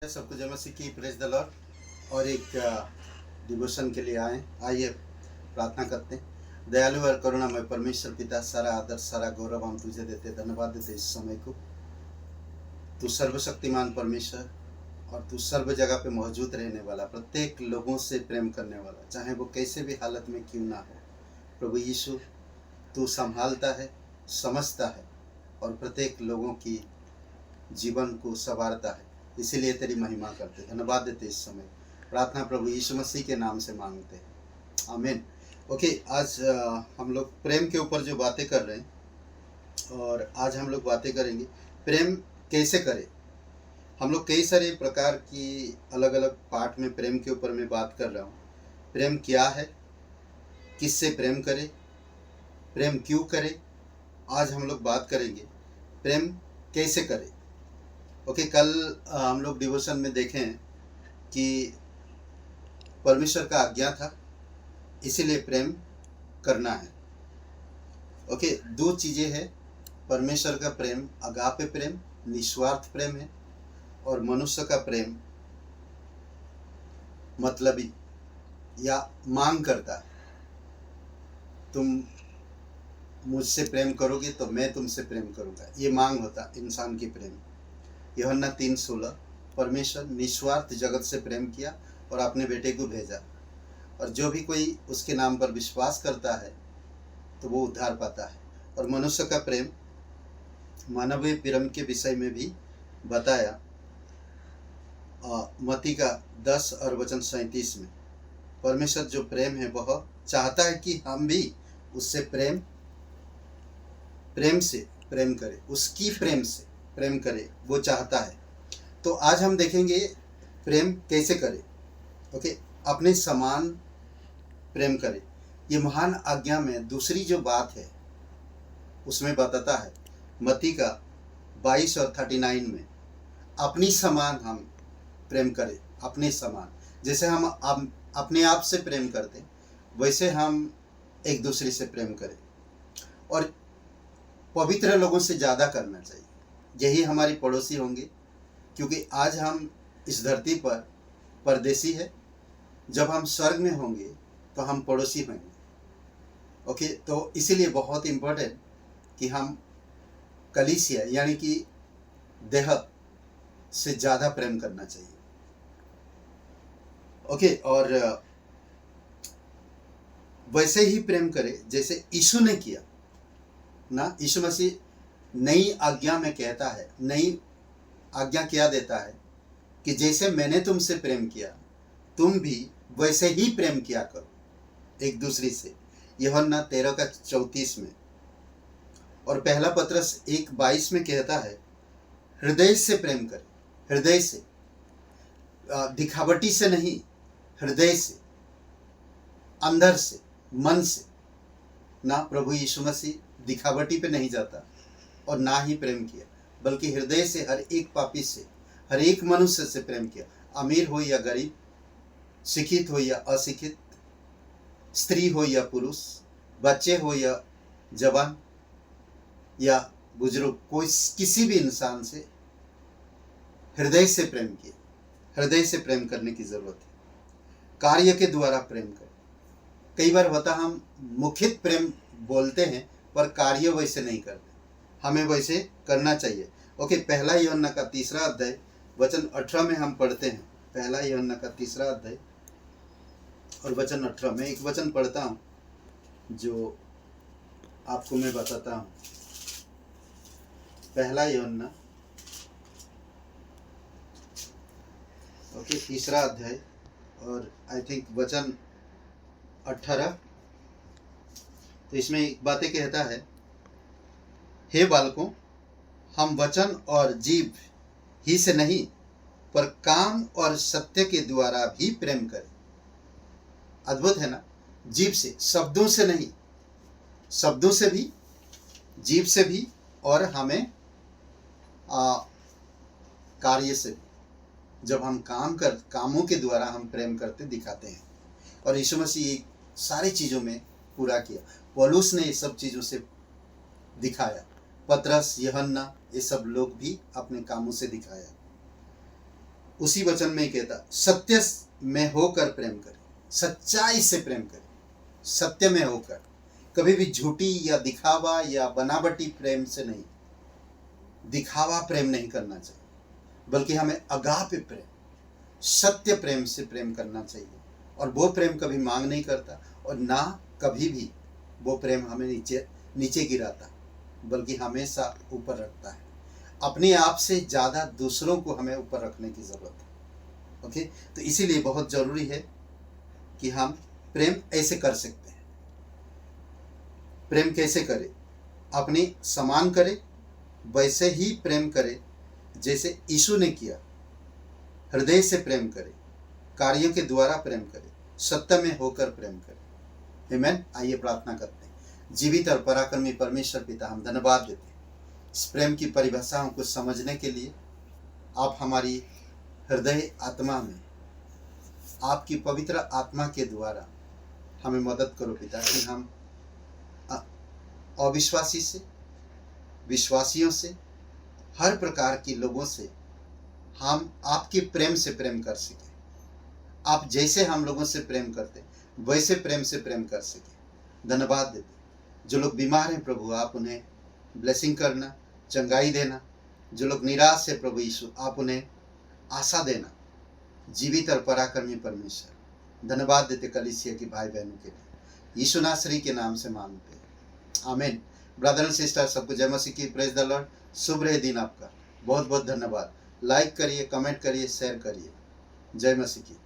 सबको जय मसीह की प्रेज द लॉर्ड। और एक डिवोशन के लिए आइए प्रार्थना करते हैं। दयालु और करुणामय परमेश्वर पिता, सारा आदर सारा गौरव हम तुझे देते, धन्यवाद देते इस समय को। तू सर्वशक्तिमान परमेश्वर और तू सर्व जगह पे मौजूद रहने वाला, प्रत्येक लोगों से प्रेम करने वाला, चाहे वो कैसे भी हालत में क्यों ना हो। प्रभु यीशु, तू संभालता है, समझता है और प्रत्येक लोगों की जीवन को संवारता है, इसीलिए तेरी महिमा करते, धन्यवाद देते इस समय। प्रार्थना प्रभु यीशु मसीह के नाम से मांगते हैं, आमीन। ओके, आज हम लोग प्रेम के ऊपर जो बातें कर रहे हैं और आज हम लोग बातें करेंगे प्रेम कैसे करें। हम लोग कई सारे प्रकार की अलग अलग पार्ट में प्रेम के ऊपर मैं बात कर रहा हूँ। प्रेम क्या है, किससे प्रेम करें, प्रेम क्यों करें, आज हम लोग बात करेंगे प्रेम कैसे करें। ओके, कल हम लोग डिवोशन में देखें कि परमेश्वर का आज्ञा था, इसीलिए प्रेम करना है। ओके, दो चीज़ें हैं परमेश्वर का प्रेम, अगापे प्रेम, निस्वार्थ प्रेम है, और मनुष्य का प्रेम मतलबी या मांग करता है। तुम मुझसे प्रेम करोगे तो मैं तुमसे प्रेम करूँगा, ये मांग होता इंसान की प्रेम। यूहन्ना 3:16, परमेश्वर निस्वार्थ जगत से प्रेम किया और अपने बेटे को भेजा, और जो भी कोई उसके नाम पर विश्वास करता है तो वो उद्धार पाता है। और मनुष्य का प्रेम मानवीय प्रेम के विषय में भी बताया मत्ती का 10 और वचन 37 में। परमेश्वर जो प्रेम है वह चाहता है कि हम भी उससे प्रेम से प्रेम करें, उसकी प्रेम से प्रेम करे, वो चाहता है। तो आज हम देखेंगे प्रेम कैसे करें। ओके, अपने समान प्रेम करें। ये महान आज्ञा में दूसरी जो बात है उसमें बताता है मत्ती का 22 और 39 में, अपनी समान हम प्रेम करें। अपने समान, जैसे हम अपने आप से प्रेम करते वैसे हम एक दूसरे से प्रेम करें, और पवित्र लोगों से ज़्यादा करना चाहिए। यही हमारी पड़ोसी होंगे, क्योंकि आज हम इस धरती पर परदेसी है, जब हम स्वर्ग में होंगे तो हम पड़ोसी होंगे। ओके, तो इसीलिए बहुत इम्पोर्टेंट कि हम कलीसिया यानी कि देह से ज़्यादा प्रेम करना चाहिए। ओके, और वैसे ही प्रेम करें जैसे यीशु ने किया ना। यीशु मसीह नई आज्ञा में कहता है, नई आज्ञा क्या देता है कि जैसे मैंने तुमसे प्रेम किया तुम भी वैसे ही प्रेम किया करो एक दूसरे से। यूहन्ना 13:34 में। और पहला पत्रस 1:22 में कहता है हृदय से प्रेम करें, हृदय से, दिखावटी से नहीं, हृदय से, अंदर से, मन से ना। प्रभु यीशु मसीह दिखावटी पे नहीं जाता और ना ही प्रेम किया, बल्कि हृदय से हर एक पापी से, हर एक मनुष्य से प्रेम किया। अमीर हो या गरीब, शिक्षित हो या अशिक्षित, स्त्री हो या पुरुष, बच्चे हो या जवान या बुजुर्ग, कोई किसी भी इंसान से हृदय से प्रेम किया। हृदय से प्रेम करने की जरूरत है। कार्य के द्वारा प्रेम करें। कई बार होता हम मुखित प्रेम बोलते हैं पर कार्य वैसे नहीं करते, हमें वैसे करना चाहिए। ओके, पहला यूहन्ना का 3 अध्याय वचन 18 में हम पढ़ते हैं। पहला यूहन्ना का 3 अध्याय और वचन 18 में एक वचन पढ़ता हूँ जो आपको मैं बताता हूँ। पहला यूहन्ना, ओके, 3 अध्याय और आई थिंक वचन 18। तो इसमें एक बातें कहता है, हे बालकों, हम वचन और जीव ही से नहीं पर काम और सत्य के द्वारा भी प्रेम करें। अद्भुत है ना। जीव से, शब्दों से नहीं, शब्दों से भी, जीव से भी, और हमें कार्य से भी। जब हम कामों के द्वारा हम प्रेम करते दिखाते हैं, और यीशु मसीह ये सारी चीज़ों में पूरा किया। पौलुस ने ये सब चीज़ों से दिखाया, पतरस, यूहन्ना, ये सब लोग भी अपने कामों से दिखाया। उसी वचन में कहता, सत्य में होकर प्रेम करें, सच्चाई से प्रेम करें, सत्य में होकर, कभी भी झूठी या दिखावा या बनावटी प्रेम से नहीं, दिखावा प्रेम नहीं करना चाहिए, बल्कि हमें अगापे प्रेम, सत्य प्रेम से प्रेम करना चाहिए। और वो प्रेम कभी मांग नहीं करता और ना कभी भी वो प्रेम हमें नीचे गिराता, बल्कि हमेशा ऊपर रखता है। अपने आप से ज़्यादा दूसरों को हमें ऊपर रखने की ज़रूरत है। ओके, तो इसीलिए बहुत ज़रूरी है कि हम प्रेम ऐसे कर सकते हैं। प्रेम कैसे करें? अपने समान करें, वैसे ही प्रेम करें जैसे यीशु ने किया। हृदय से प्रेम करें, कार्यों के द्वारा प्रेम करें, सत्य में होकर प्रेम करें। आमीन। आइए प्रार्थना करते हैं। जीवित और पराक्रमी परमेश्वर पिता, हम धन्यवाद देते हैं इस प्रेम की परिभाषाओं को समझने के लिए। आप हमारी हृदय आत्मा में आपकी पवित्र आत्मा के द्वारा हमें मदद करो पिता, कि हम अविश्वासी से, विश्वासियों से, हर प्रकार के लोगों से हम आपके प्रेम से प्रेम कर सके। आप जैसे हम लोगों से प्रेम करते वैसे प्रेम से प्रेम कर सके। धन्यवाद देते। जो लोग बीमार हैं प्रभु, आप उन्हें ब्लेसिंग करना, चंगाई देना। जो लोग निराश है प्रभु यीशु, आप उन्हें आशा देना। जीवित और पराक्रमी परमेश्वर, धन्यवाद देते कलीसिया की भाई बहनों के लिए, यीशु नासरी के नाम से मांगते हैं, आमीन। ब्रदर एंड सिस्टर, सबको जय मसीह की। Praise the Lord. शुभ रहे दिन आपका। बहुत बहुत धन्यवाद। लाइक करिए, कमेंट करिए, शेयर करिए। जय मसीह की।